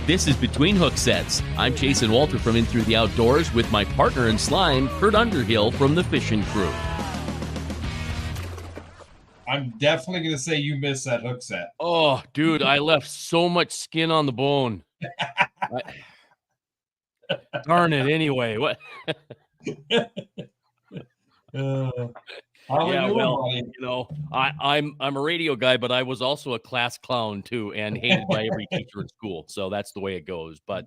This is Between Hook Sets. I'm Jason Walter from In Through the Outdoors with my partner in slime, Kurt Underhill from the Fishing Crew. I'm definitely going to say you missed that hook set. Oh, dude, I left so much skin on the bone. Darn it, anyway. What? I'm a radio guy, but I was also a class clown too, and hated by every teacher in school. So that's the way it goes. But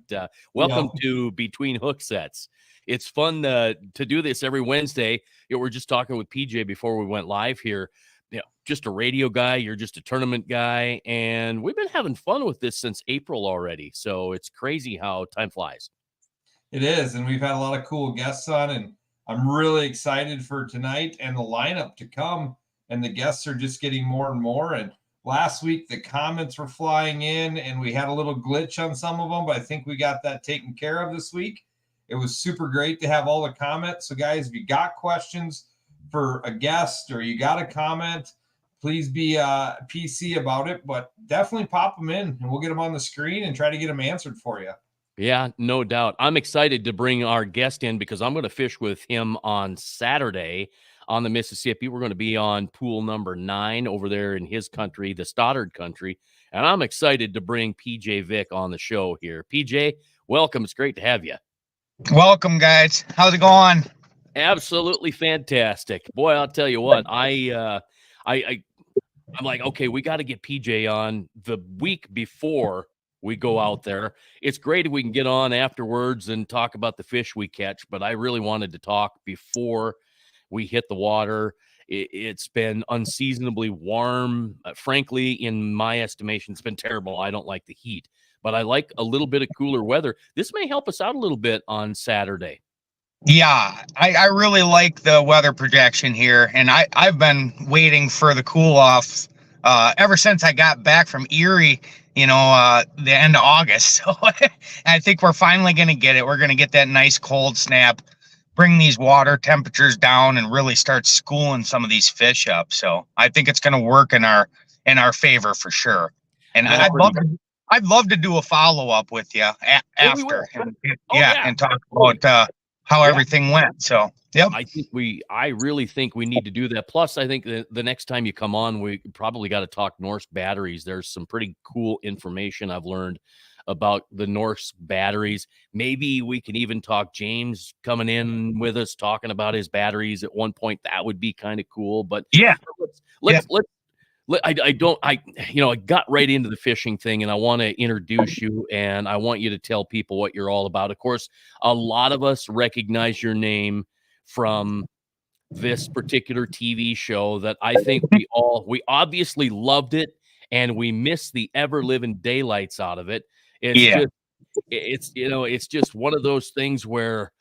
welcome to Between Hook Sets. It's fun to do this every Wednesday. We're just talking with PJ before we went live here. Just a radio guy, you're just a tournament guy, and we've been having fun with this since April already. So it's crazy how time flies. It is, and we've had a lot of cool guests on, and I'm really excited for tonight and the lineup to come, and the guests are just getting more and more. And last week, the comments were flying in, and we had a little glitch on some of them, but I think we got that taken care of this week. It was super great to have all the comments. So, guys, if you got questions for a guest or you got a comment, please be PC about it, but definitely pop them in, and we'll get them on the screen and try to get them answered for you. Yeah, no doubt. I'm excited to bring our guest in because I'm going to fish with him on Saturday on the Mississippi. We're going to be on pool number 9 over there in his country, the Stoddard country. And I'm excited to bring PJ Vick on the show here. PJ, welcome. It's great to have you. Welcome, guys. How's it going? Absolutely fantastic. Boy, I'll tell you what, I'm like, okay, we got to get PJ on the week before we go out there. It's great if we can get on afterwards and talk about the fish we catch, but I really wanted to talk before we hit the water. It's been unseasonably warm. Frankly, in my estimation, it's been terrible. I don't like the heat, but I like a little bit of cooler weather. This may help us out a little bit on Saturday. Yeah, I really like the weather projection here, and I've been waiting for the cool off ever since I got back from Erie, the end of August. So I think we're finally going to get it. We're going to get that nice cold snap, bring these water temperatures down, and really start schooling some of these fish up. So I think it's going to work in our favor for sure. And I'd love to do a follow up with you after, and talk about how everything went. So, yep. I really think we need to do that. Plus, I think the next time you come on, we probably got to talk Norse batteries. There's some pretty cool information I've learned about the Norse batteries. Maybe we can even talk James coming in with us, talking about his batteries at one point. That would be kind of cool. But I got right into the fishing thing, and I want to introduce you, and I want you to tell people what you're all about. Of course, a lot of us recognize your name from this particular TV show that I think we obviously loved it, and we miss the ever living daylights out of it. It's just one of those things where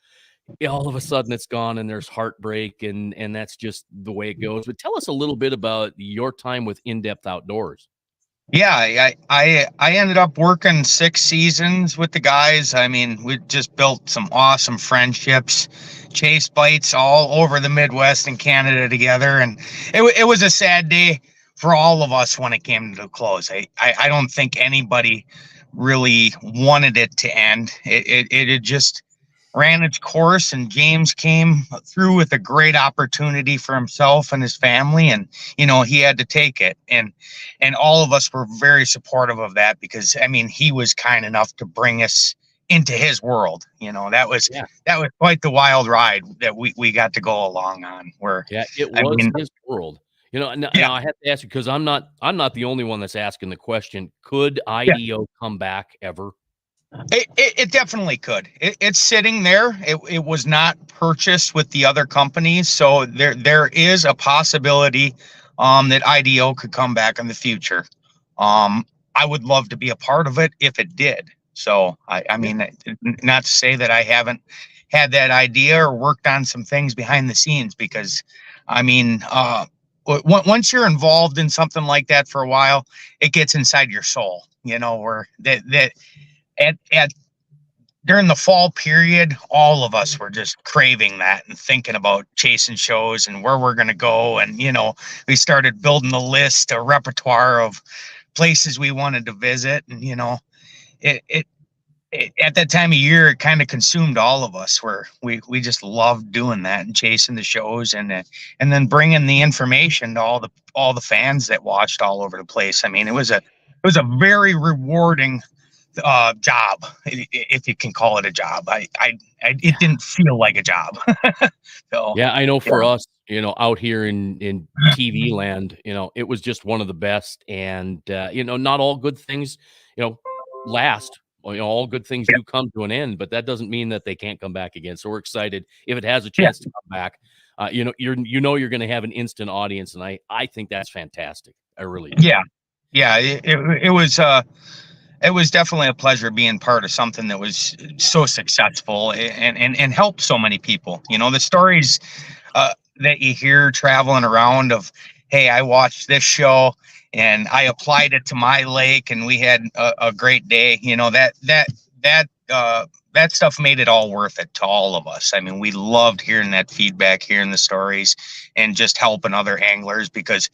all of a sudden it's gone and there's heartbreak, and that's just the way it goes. But tell us a little bit about your time with In-Depth Outdoors. Yeah, I ended up working 6 seasons with the guys. I mean, we just built some awesome friendships, chase bites all over the Midwest and Canada together. And it was a sad day for all of us when it came to a close. I don't think anybody really wanted it to end. It just ran its course, and James came through with a great opportunity for himself and his family, and he had to take it, and all of us were very supportive of that, because I mean, he was kind enough to bring us into his world. That was quite the wild ride that we got to go along on. His world. Now I have to ask you, because I'm not the only one that's asking the question, could IDO come back ever? It definitely could. It's sitting there. It was not purchased with the other companies, so there is a possibility that IDO could come back in the future. I would love to be a part of it if it did. So I mean, not to say that I haven't had that idea or worked on some things behind the scenes, because I mean, once you're involved in something like that for a while, it gets inside your soul. Where that at during the fall period, all of us were just craving that and thinking about chasing shows and where we're going to go. And, we started building a list, a repertoire of places we wanted to visit. And, it at that time of year, it kind of consumed all of us, where we just loved doing that and chasing the shows, and then bringing the information to all the fans that watched all over the place. I mean, it was a very rewarding job, if you can call it a job. It didn't feel like a job. So Yeah, I know for us, out here in TV land, it was just one of the best. And not all good things, last. All good things do come to an end, but that doesn't mean that they can't come back again. So we're excited if it has a chance to come back. You're going to have an instant audience, and I think that's fantastic. I really do. Yeah. It was definitely a pleasure being part of something that was so successful and helped so many people. The stories that you hear traveling around of, hey, I watched this show and I applied it to my lake and we had a great day. That stuff made it all worth it to all of us. I mean, we loved hearing that feedback, hearing the stories, and just helping other anglers, because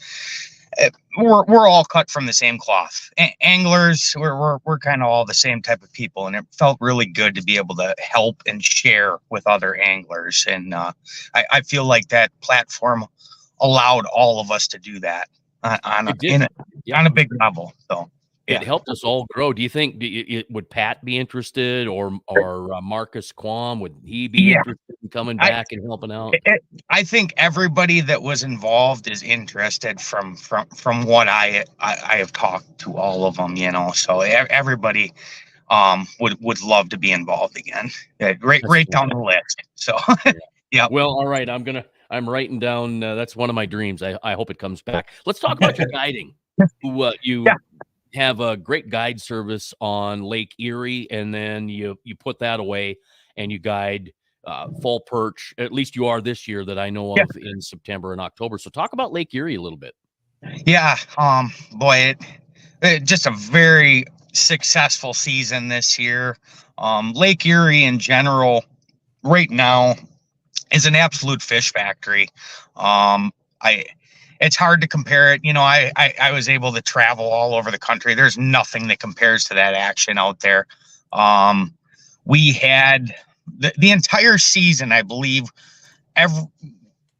we're all cut from the same cloth. Anglers, we're kind of all the same type of people, and it felt really good to be able to help and share with other anglers. And I feel like that platform allowed all of us to do that on a big level. So it helped us all grow. Do you think would Pat be interested, or Marcus Quam, would he be interested in coming back and helping out? I think everybody that was involved is interested from what I have talked to all of them, so everybody would love to be involved again. Right down the list. So yeah. Well, all right. I'm writing down, that's one of my dreams. I hope it comes back. Let's talk about your guiding. You have a great guide service on Lake Erie, and then you put that away and you guide fall perch. At least you are this year, that I know of, in September and October. So talk about Lake Erie a little bit. Yeah. Boy, it just a very successful season this year. Lake Erie in general right now is an absolute fish factory. It's hard to compare it. I was able to travel all over the country. There's nothing that compares to that action out there. We had the entire season, I believe,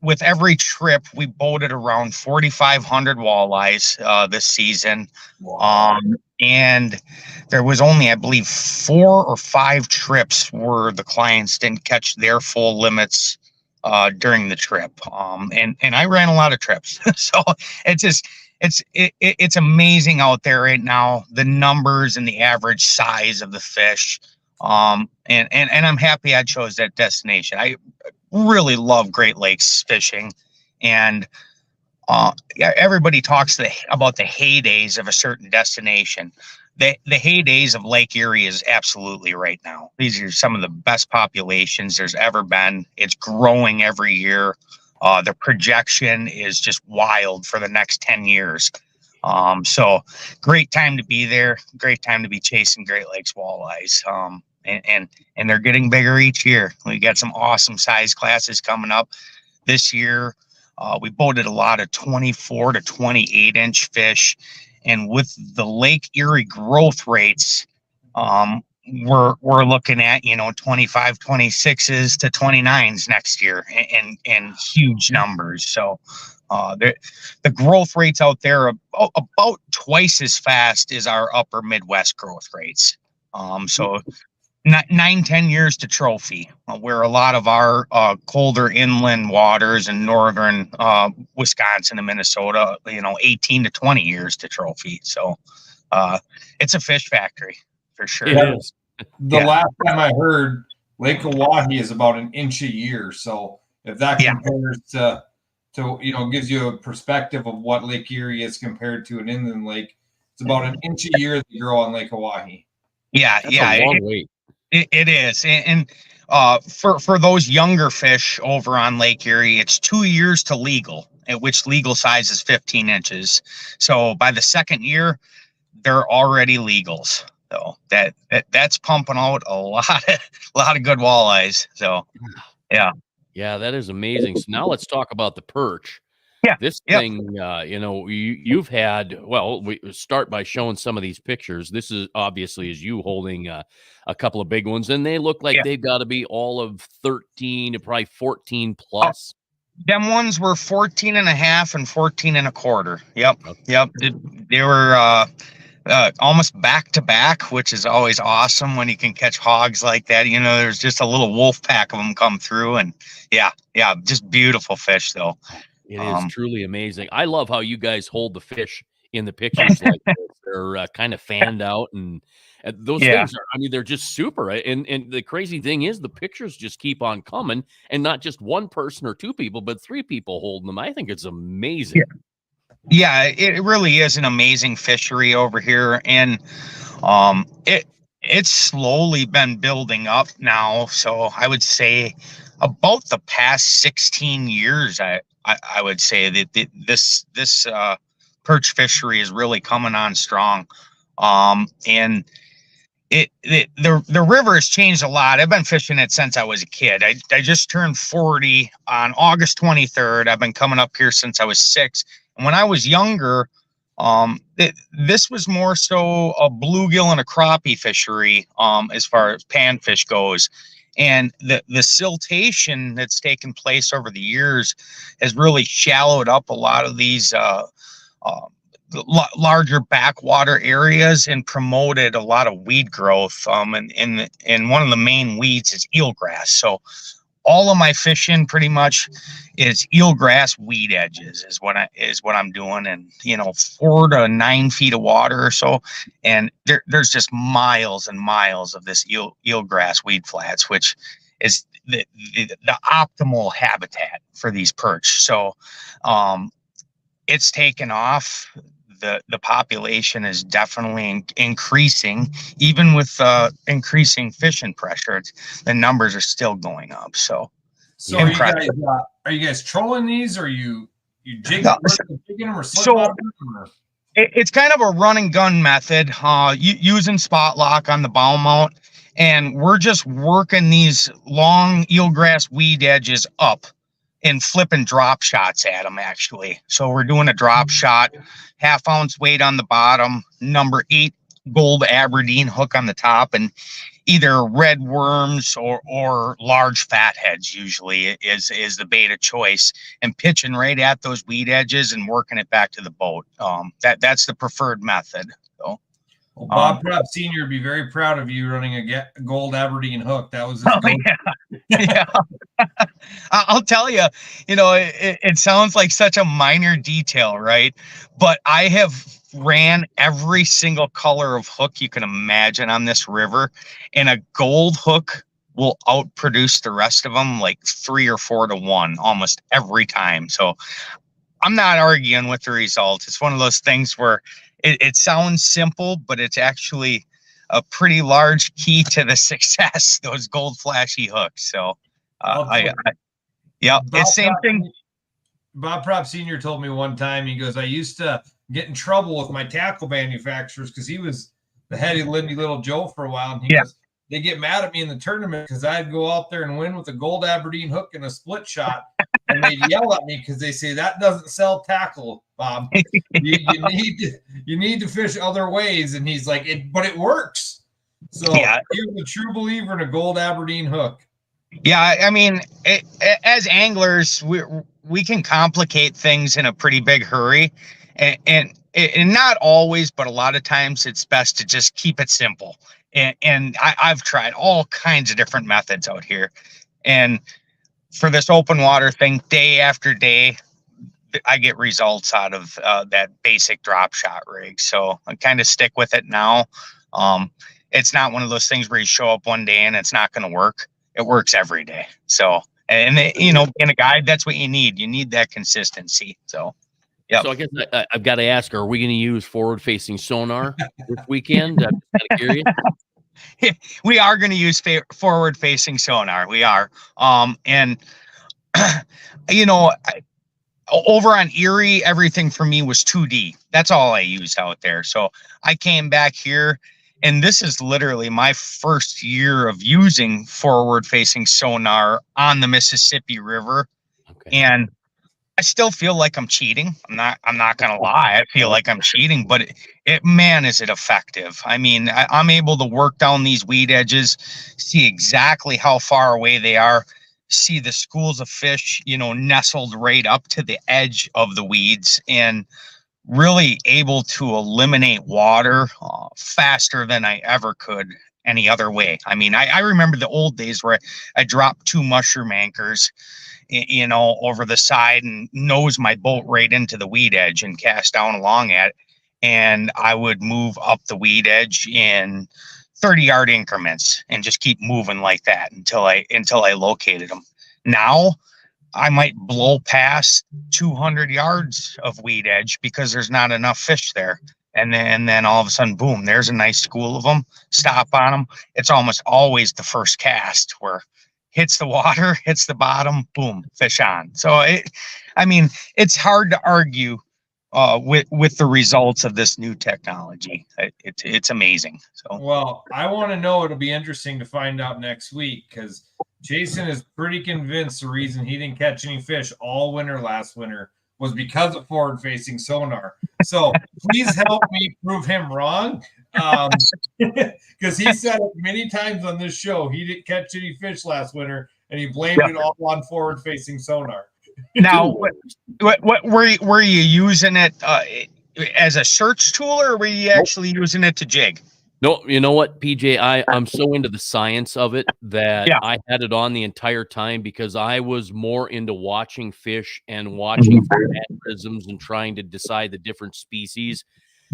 with every trip, we boated around 4,500 walleyes this season. Wow. And there was only, I believe, 4 or 5 trips where the clients didn't catch their full limits during the trip. And I ran a lot of trips. So it's amazing out there right now, the numbers and the average size of the fish. And I'm happy I chose that destination. I really love Great Lakes fishing, and everybody talks about the heydays of a certain destination. The heydays of Lake Erie is absolutely right now. These are some of the best populations there's ever been. It's growing every year. The projection is just wild for the next 10 years. So great time to be there. Great time to be chasing Great Lakes walleyes. And they're getting bigger each year. We got some awesome size classes coming up this year. We boated a lot of 24 to 28 inch fish, and with the Lake Erie growth rates, we're looking at 25, 26s to 29s next year, and huge numbers. So the growth rates out there are about twice as fast as our upper Midwest growth rates. So 9-10 years to trophy, where a lot of our colder inland waters in northern Wisconsin and Minnesota, 18 to 20 years to trophy. So it's a fish factory for sure. It is. The last time I heard, Lake Oahe is about an inch a year. So if that compares to gives you a perspective of what Lake Erie is compared to an inland lake, it's about an inch a year that you grow on Lake Oahe. That's a long wait. It is. And for those younger fish over on Lake Erie, it's 2 years to legal, at which legal size is 15 inches. So by the second year, they're already legals. So that's pumping out a lot of good walleyes. So yeah. Yeah, that is amazing. So now let's talk about the perch. Yeah. This Yep. thing, you've had, well, we start by showing some of these pictures. This is obviously is you holding a couple of big ones, and they look like Yeah. they've got to be all of 13 to probably 14 Oh, plus. them ones were 14 and a half and 14 and a quarter. Yep. Okay. Yep. They were almost back to back, which is always awesome when you can catch hogs like that. There's just a little wolf pack of them come through, and yeah, just beautiful fish though. It is truly amazing. I love how you guys hold the fish in the pictures like this. They're kind of fanned out, and those Yeah. things are, I mean, they're just super. And the crazy thing is the pictures just keep on coming, and not just one person or two people, but three people holding them. I think it's amazing. Yeah, it really is an amazing fishery over here, and it's slowly been building up now. So I would say about the past 16 years, I would say that this perch fishery is really coming on strong. And the river has changed a lot. I've been fishing it since I was a kid. I just turned 40 on August 23rd. I've been coming up here since I was 6. And when I was younger, this was more so a bluegill and a crappie fishery, as far as panfish goes. And the siltation that's taken place over the years has really shallowed up a lot of these larger backwater areas and promoted a lot of weed growth. And one of the main weeds is eelgrass. So all of my fishing pretty much is eelgrass weed edges is what I'm doing, and 4 to 9 feet of water or so, and there's just miles and miles of this eelgrass weed flats, which is the optimal habitat for these perch. So it's taken off. The population is definitely increasing, even with increasing fishing pressure. The numbers are still going up. So are you guys trolling these, or you jigging them, or slip out of them, or? It's kind of a run and gun method, using spot lock on the bow mount, and we're just working these long eelgrass weed edges up and flipping drop shots at them, actually. So we're doing a drop shot, 1/2 ounce weight on the bottom, number 8 gold Aberdeen hook on the top, and either red worms or large fatheads usually is the bait of choice, and pitching right at those weed edges and working it back to the boat. That's the preferred method. So well, Bob Pratt Sr. would be very proud of you running a gold Aberdeen hook. That was his goal. Yeah. I'll tell you, it sounds like such a minor detail, right? But I have ran every single color of hook you can imagine on this river, and a gold hook will outproduce the rest of them like 3 or 4 to 1 almost every time. So I'm not arguing with the results. It's one of those things where it sounds simple, but it's actually a pretty large key to the success, those gold flashy hooks. So it's same thing. Bob Prop Sr. told me one time, he goes, I used to get in trouble with my tackle manufacturers because he was the head of Lindy Little Joe for a while. And he goes, they get mad at me in the tournament because I'd go out there and win with a gold Aberdeen hook and a split shot. And they'd yell at me because they say, that doesn't sell tackle, Bob. You need to fish other ways. And he's like, but it works. So you're a true believer in a gold Aberdeen hook. Yeah, I mean, as anglers, we can complicate things in a pretty big hurry, and not always, but a lot of times it's best to just keep it simple. And I've tried all kinds of different methods out here, and for this open water thing, day after day, I get results out of that basic drop shot rig. So I kind of stick with it now. It's not one of those things where you show up one day and it's not going to work. It works every day. So, and in a guide, that's what you need. You need that consistency. So, yeah. So I guess I've got to ask, are we going to use forward-facing sonar this weekend? I'm just kind of curious. We are going to use forward-facing sonar. We are. And, over on Erie, everything for me was 2D. That's all I used out there. So I came back here and this is literally my first year of using forward facing sonar on the Mississippi River. Okay. And I still feel like I'm cheating. I'm not gonna lie. I feel like I'm cheating, but man, is it effective. I mean, I'm able to work down these weed edges, see exactly how far away they are, see the schools of fish, nestled right up to the edge of the weeds, and really able to eliminate water faster than I ever could any other way. I mean, I remember the old days where I dropped 2 mushroom anchors, over the side and nose my boat right into the weed edge and cast down along it. And I would move up the weed edge in 30-yard increments and just keep moving like that until I located them. Now I might blow past 200 yards of weed edge because there's not enough fish there. And then all of a sudden, boom, there's a nice school of them. Stop on them. It's almost always the first cast where hits the water, hits the bottom, boom, fish on. So it's hard to argue with the results of this new technology. It's amazing. So well, I want to know. It'll be interesting to find out next week because Jason is pretty convinced the reason he didn't catch any fish all winter last winter was because of forward-facing sonar. So please help me prove him wrong, because he said it many times on this show. He didn't catch any fish last winter, and he blamed it all on forward-facing sonar. Now, what were you using it as a search tool, or were you actually using it to jig? No, you know what, PJ, I'm so into the science of it that I had it on the entire time because I was more into watching fish and watching mannerisms and trying to decide the different species.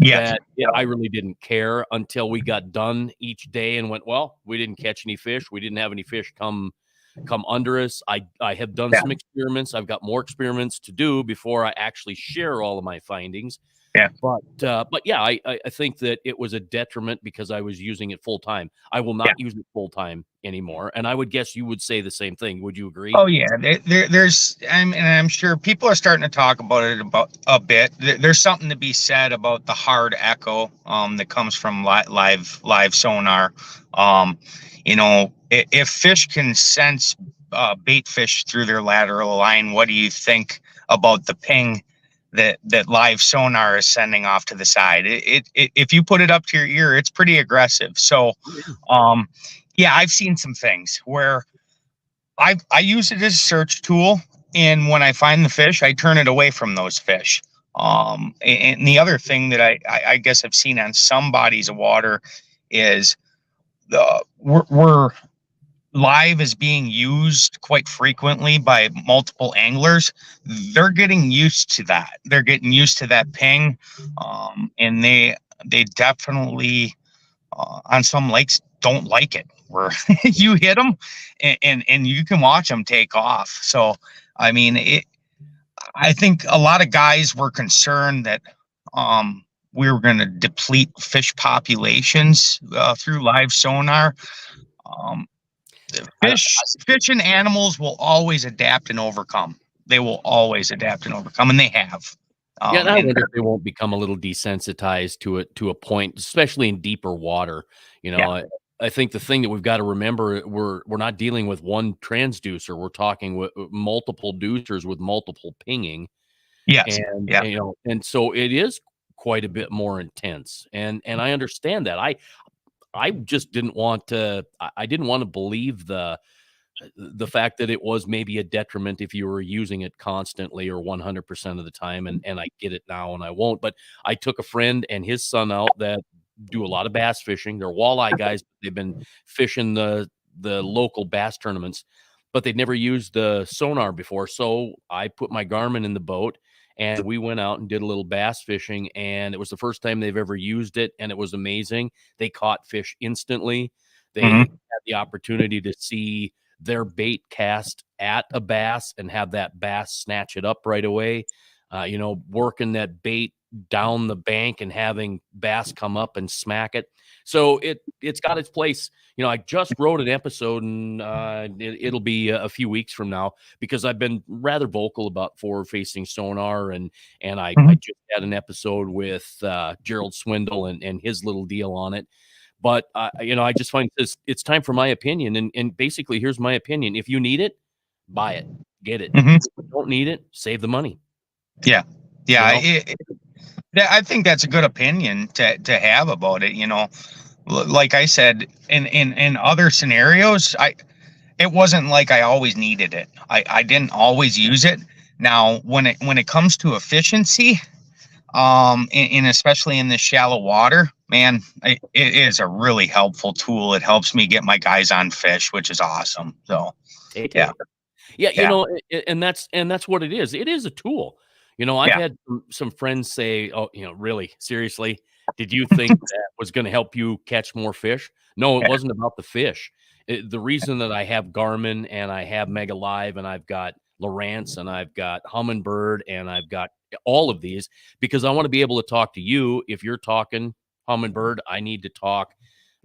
That I really didn't care until we got done each day and went, well, we didn't catch any fish. We didn't have any fish come under us. I have done some experiments. I've got more experiments to do before I actually share all of my findings. Yeah. But yeah, I think that it was a detriment because I was using it full time. I will not use it full time anymore. And I would guess you would say the same thing. Would you agree? Oh yeah. I'm sure people are starting to talk about it a bit. There's something to be said about the hard echo that comes from live sonar. If fish can sense bait fish through their lateral line, what do you think about the ping that live sonar is sending off to the side? If you put it up to your ear, it's pretty aggressive. So I've seen some things where I use it as a search tool, and when I find the fish, I turn it away from those fish. And the other thing that I guess I've seen on some bodies of water is we're live is being used quite frequently by multiple anglers. They're getting used to that. They're getting used to that ping. And they definitely on some lakes don't like it where you hit them and you can watch them take off. So, I think a lot of guys were concerned that we were going to deplete fish populations through live sonar. Fish and animals will always adapt and overcome. They will always adapt and overcome, and they have. And I wonder if they won't become a little desensitized to it to a point, especially in deeper water. I think the thing that we've got to remember, we're not dealing with one transducer. We're talking with multiple deucers with multiple pinging. Yes. And so it is quite a bit more intense. And I understand that. I just didn't want to. I didn't want to believe the fact that it was maybe a detriment if you were using it constantly or 100% of the time. And I get it now, and I won't. But I took a friend and his son out that do a lot of bass fishing. They're walleye guys. They've been fishing the local bass tournaments, but they'd never used the sonar before. So I put my Garmin in the boat, and we went out and did a little bass fishing, and it was the first time they've ever used it, and it was amazing. They caught fish instantly. They had the opportunity to see their bait cast at a bass and have that bass snatch it up right away. Working that bait down the bank and having bass come up and smack it. So it's got its place. I just wrote an episode, and it'll be a few weeks from now because I've been rather vocal about forward-facing sonar, and I just had an episode with Gerald Swindle and his little deal on it. But I just find it's time for my opinion, and basically here's my opinion: if you need it, buy it, get it. Mhm. If you don't need it, save the money. Yeah. You know? I think that's a good opinion to have about it. Like I said, in other scenarios, it wasn't like I always needed it. I didn't always use it. Now, when it comes to efficiency, and especially in this shallow water, man, it is a really helpful tool. It helps me get my guys on fish, which is awesome. So, yeah, Yeah, yeah, and that's what it is. It is a tool. I've yeah. had some friends say, "Oh, really, seriously, did you think that was going to help you catch more fish?" No, it Yeah. wasn't about the fish. The reason that I have Garmin and I have Mega Live and I've got Lowrance and I've got Humminbird and I've got all of these because I want to be able to talk to you. If you're talking Humminbird, I need to talk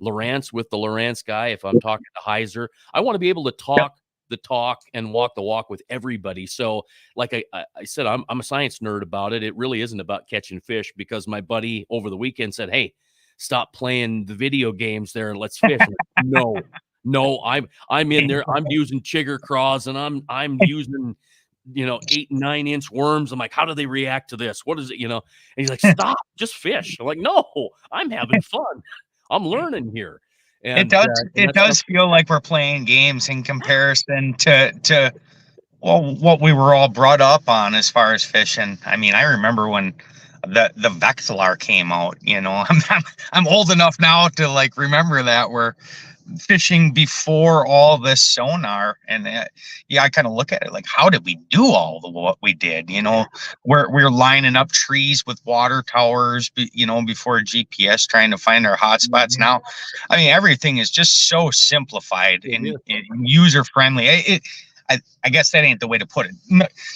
Lowrance with the Lowrance guy. If I'm talking to Heiser, I want to be able to talk the talk and walk the walk with everybody. So like I said, I'm a science nerd about it. It really isn't about catching fish because my buddy over the weekend said, "Hey, stop playing the video games there and let's fish." I'm like, no, I'm in there. I'm using chigger craws and I'm using 8 and 9 inch worms. I'm like, how do they react to this? What is it? And he's like, stop, just fish. I'm like, no, I'm having fun. I'm learning here. It And does. and It that's does feel like we're playing games in comparison to what we were all brought up on as far as fishing. I mean, I remember when the Vexillar came out. I'm old enough now to like remember that we're fishing before all this sonar, and I kind of look at it like, how did we do all the what we did? We're lining up trees with water towers, before GPS, trying to find our hot spots. Now, I mean, everything is just so simplified and user friendly. I guess that ain't the way to put it.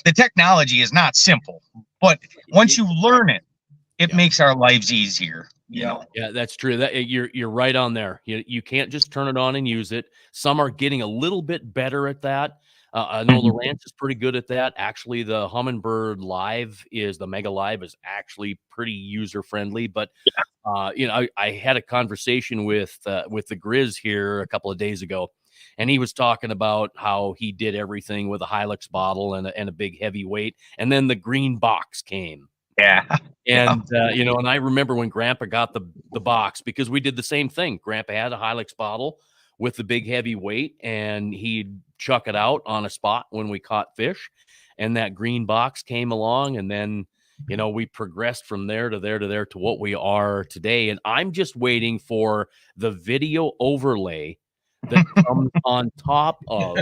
The technology is not simple, but once you learn it, it makes our lives easier. Yeah, that's true. That you're right on there. You can't just turn it on and use it. Some are getting a little bit better at that. I know Lowrance is pretty good at that. Actually, the Humminbird the Mega Live is actually pretty user friendly. But I had a conversation with the Grizz here a couple of days ago, and he was talking about how he did everything with a Hilux bottle and a big heavy weight, and then the green box came. Yeah. And and I remember when Grandpa got the box because we did the same thing. Grandpa had a Hilux bottle with the big heavy weight, and he'd chuck it out on a spot when we caught fish. And that green box came along, and then we progressed from there to there to there to what we are today. And I'm just waiting for the video overlay that comes on top of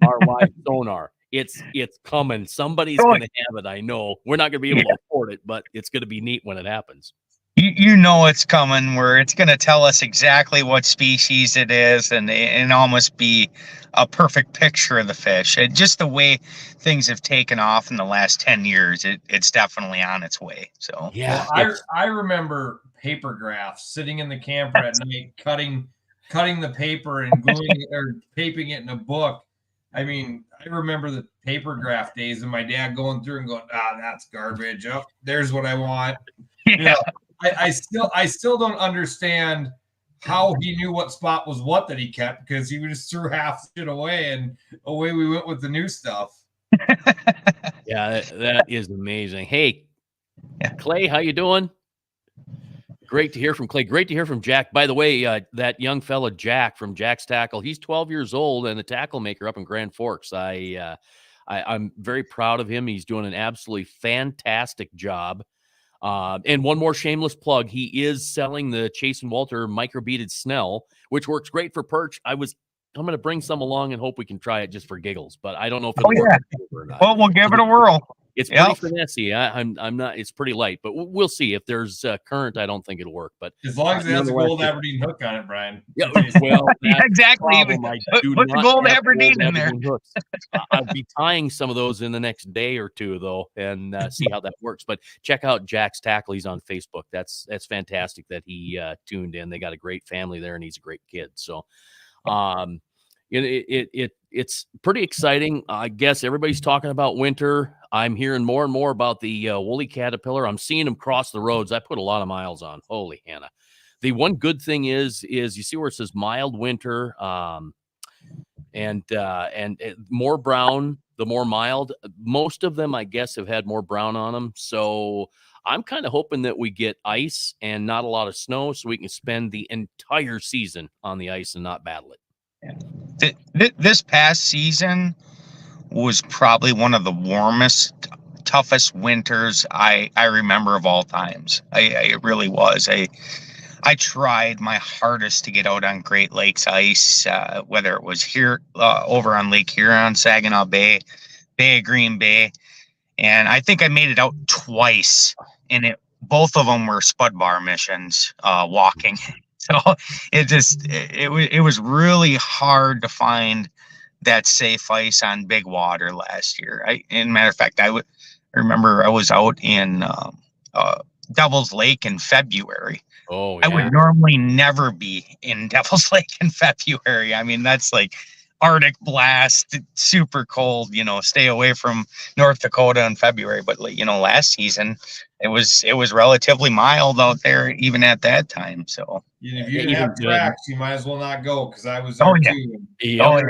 our live sonar. It's coming. Somebody's going to have it. I know we're not going to be able to afford it, but it's going to be neat when it happens. It's coming, where it's going to tell us exactly what species it is and almost be a perfect picture of the fish. Just the way things have taken off in the last 10 years, it's definitely on its way. So yeah, well, I remember paper graphs sitting in the camper at night, cutting the paper and gluing it or taping it in a book. I mean, I remember the paper graph days and my dad going through and going, that's garbage. Oh, there's what I want. yeah. I still don't understand how he knew what spot was what that he kept, because he just threw half shit away and away we went with the new stuff. Yeah, that is amazing. Hey, Clay, how you doing? Great to hear from Clay. Great to hear from Jack. By the way, that young fella, Jack from Jack's Tackle, he's 12 years old and a tackle maker up in Grand Forks. I'm very proud of him. He's doing an absolutely fantastic job. And one more shameless plug. He is selling the Chase and Walter microbeaded Snell, which works great for perch. I'm going to bring some along and hope we can try it just for giggles, but I don't know if it'll work or not. Well, we'll give it a whirl. It's pretty finessey. I'm not. It's pretty light, but we'll see. If there's current, I don't think it'll work. But as long as it has a gold Aberdeen hook on it, Brian. Yeah, well, exactly. Put the gold Aberdeen in there. I'll be tying some of those in the next day or two, though, and see how that works. But check out Jack's Tackle. He's on Facebook. That's fantastic that he tuned in. They got a great family there, and he's a great kid. So, it's pretty exciting. I guess everybody's talking about winter. I'm hearing more and more about the woolly caterpillar. I'm seeing them cross the roads. I put a lot of miles on. Holy Hannah. The one good thing is you see where it says mild winter, and more brown, the more mild. Most of them, I guess, have had more brown on them. So I'm kind of hoping that we get ice and not a lot of snow so we can spend the entire season on the ice and not battle it. This past season was probably one of the warmest, toughest winters I remember of all times. It really was. I tried my hardest to get out on Great Lakes ice, whether it was here over on Lake Huron, Saginaw Bay, Bay of Green Bay, and I think I made it out twice. And both of them were spud bar missions, walking. So it was really hard to find that safe ice on big water last year. Matter of fact, I remember I was out in Devil's Lake in February. Oh, yeah. I would normally never be in Devil's Lake in February. I mean, that's like Arctic blast, super cold, stay away from North Dakota in February. But last season it was relatively mild out there even at that time. So if you didn't have tracks, you might as well not go, because I was there too. Snow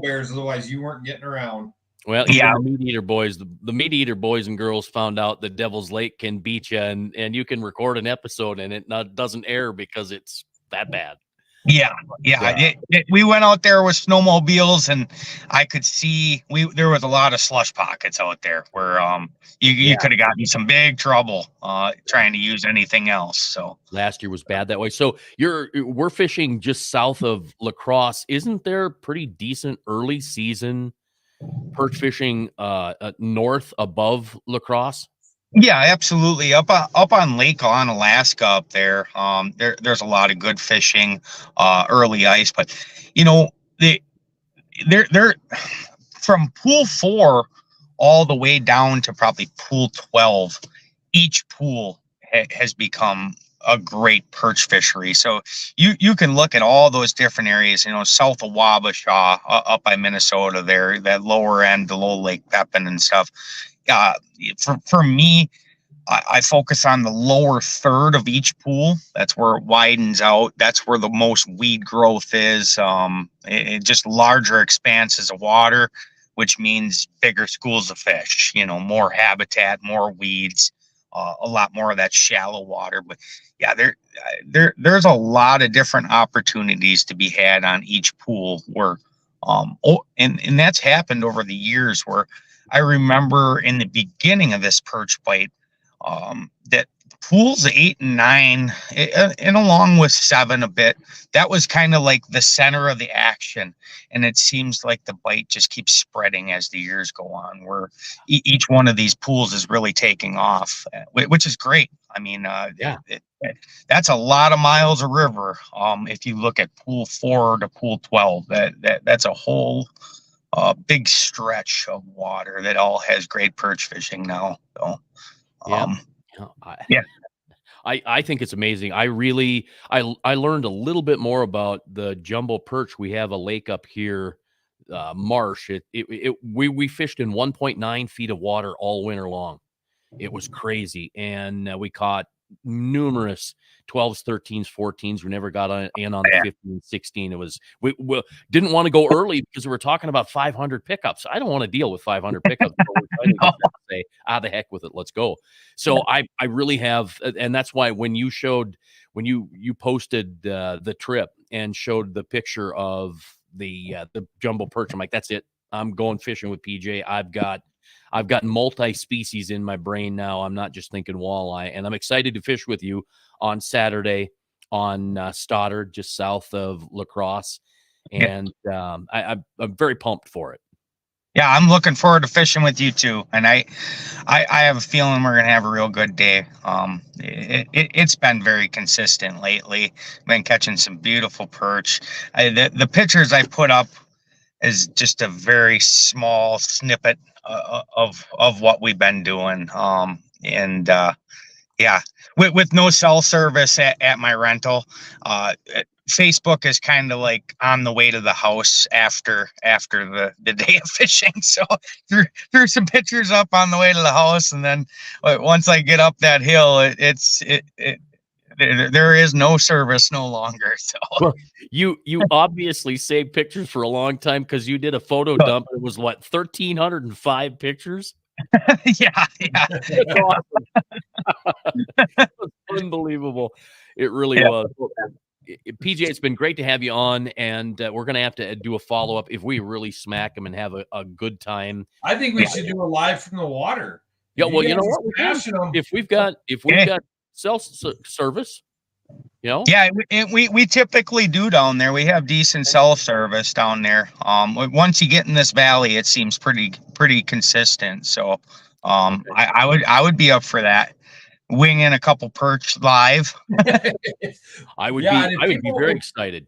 bears, otherwise you weren't getting around. Well, yeah, the meat eater boys, the meat eater boys and girls found out that Devil's Lake can beat you, and you can record an episode and it doesn't air because it's that bad. Yeah. We went out there with snowmobiles, and I could see there was a lot of slush pockets out there where you could have gotten some big trouble trying to use anything else. So last year was bad that way. So we're fishing just south of La Crosse. Isn't there pretty decent early season perch fishing north above La Crosse? Yeah, absolutely. Up on Lake Onalaska up there, there's a lot of good fishing, early ice. But they're from pool 4 all the way down to probably pool 12. Each pool has become a great perch fishery. So you can look at all those different areas, south of Wabasha, up by Minnesota there, that lower end, the low Lake Pepin and stuff. For me, I focus on the lower third of each pool. That's where it widens out. That's where the most weed growth is. It just larger expanses of water, which means bigger schools of fish, more habitat, more weeds, a lot more of that shallow water. But yeah, there's a lot of different opportunities to be had on each pool where, and that's happened over the years, where I remember in the beginning of this perch bite, that pools 8 and 9, and along with 7 a bit, that was kind of like the center of the action. And it seems like the bite just keeps spreading as the years go on, where each one of these pools is really taking off, which is great. I mean, that's a lot of miles of river. If you look at pool 4 to pool 12, that's a whole big stretch of water that all has great perch fishing now. So, I think it's amazing. I learned a little bit more about the jumbo perch. We have a lake up here, marsh. We fished in 1.9 feet of water all winter long. It was crazy, and we caught numerous 12s, 13s, 14s. We never got in on the 15, 16. It was we didn't want to go early because we were talking about 500 pickups. I don't want to deal with 500 pickups. So we're trying to say, the heck with it, let's go. So I really have, and that's why when you posted the trip and showed the picture of the jumbo perch, I'm like, that's it. I'm going fishing with PJ. I've got multi-species in my brain now. I'm not just thinking walleye, and I'm excited to fish with you on Saturday on Stoddard, just south of La Crosse. And I'm very pumped for it. Yeah, I'm looking forward to fishing with you too. And I have a feeling we're gonna have a real good day. It's been very consistent lately. Been catching some beautiful perch. The pictures I put up is just a very small snippet of what we've been doing. With no cell service at my rental, Facebook is kind of like on the way to the house after the day of fishing. So threw some pictures up on the way to the house, and then once I get up that hill, there is no service no longer. So Well, you obviously saved pictures for a long time because you did a photo dump. It was what, 1,305 pictures? yeah. That's awesome. It was unbelievable. It really was. Well, PJ, it's been great to have you on, and we're going to have to do a follow-up if we really smack them and have a good time. I think we should do a live from the water. Yeah, well, you know what? If we've got self-service, you know? Yeah, we typically do down there. We have decent self-service down there. Once you get in this valley, it seems pretty consistent. So I would be up for that. Wing in a couple perch live. I would be very excited.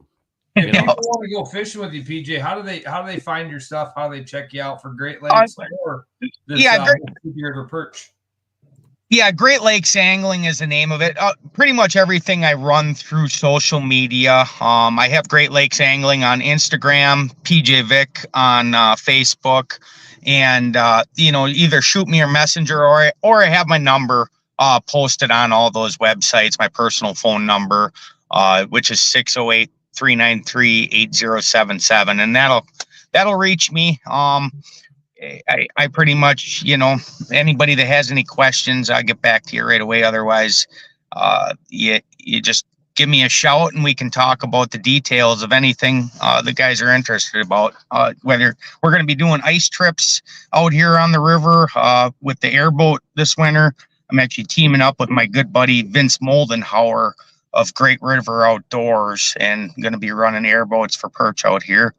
If people want to go fishing with you, PJ, how do they find your stuff? How do they check you out for Great Lakes or this River perch? Yeah, Great Lakes Angling is the name of it. Pretty much everything I run through social media. I have Great Lakes Angling on Instagram, PJ Vick on Facebook, and either shoot me a messenger or I have my number posted on all those websites. My personal phone number, which is 608-393-8077, and that'll reach me. I pretty much, anybody that has any questions, I'll get back to you right away. Otherwise, you just give me a shout and we can talk about the details of anything the guys are interested about. Whether we're going to be doing ice trips out here on the river with the airboat this winter. I'm actually teaming up with my good buddy Vince Moldenhauer of Great River Outdoors, and going to be running airboats for perch out here.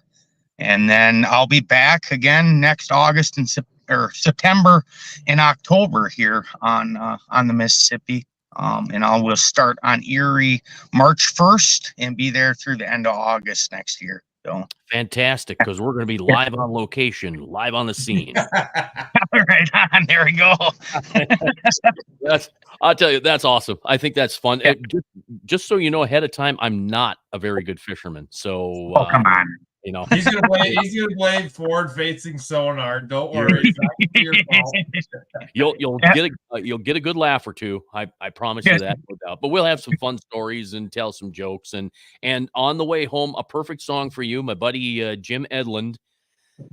And then I'll be back again next August and September and October here on the Mississippi. And we'll start on Erie March 1st and be there through the end of August next year. So fantastic, because we're going to be live on location, live on the scene. Right on. There we go. I'll tell you, that's awesome. I think that's fun. Yeah. Just so you know ahead of time, I'm not a very good fisherman. So come on. He's gonna play forward facing sonar. Don't worry. You'll get a good laugh or two. I promise you that, no doubt. But we'll have some fun stories and tell some jokes. And on the way home, a perfect song for you. My buddy Jim Edlund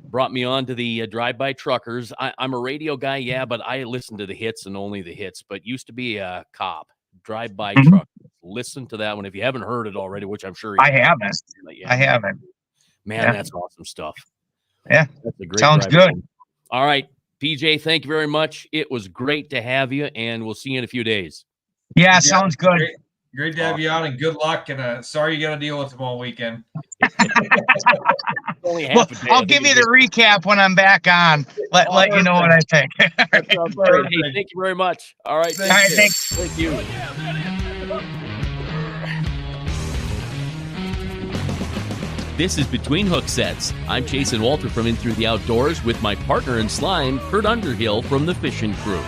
brought me on to the Drive-By Truckers. I'm a radio guy, yeah, but I listen to the hits and only the hits. But used to be a cop. Drive-By Truckers. Listen to that one if you haven't heard it already, which I'm sure I haven't. I haven't. Man, that's awesome stuff. Yeah. That's a great Sounds good. Home. All right, PJ, thank you very much. It was great to have you, and we'll see you in a few days. Yeah, sounds good. Great to have you on, and good luck. And sorry you got to deal with them all weekend. Only half a day. I'll give you the recap when I'm back on. Let you know what I think. Hey, thank you very much. All right. Thanks. Thank you. This is Between Hook Sets. I'm Chase and Walter from In Through the Outdoors with my partner in slime, Kurt Underhill from the Fishing Crew.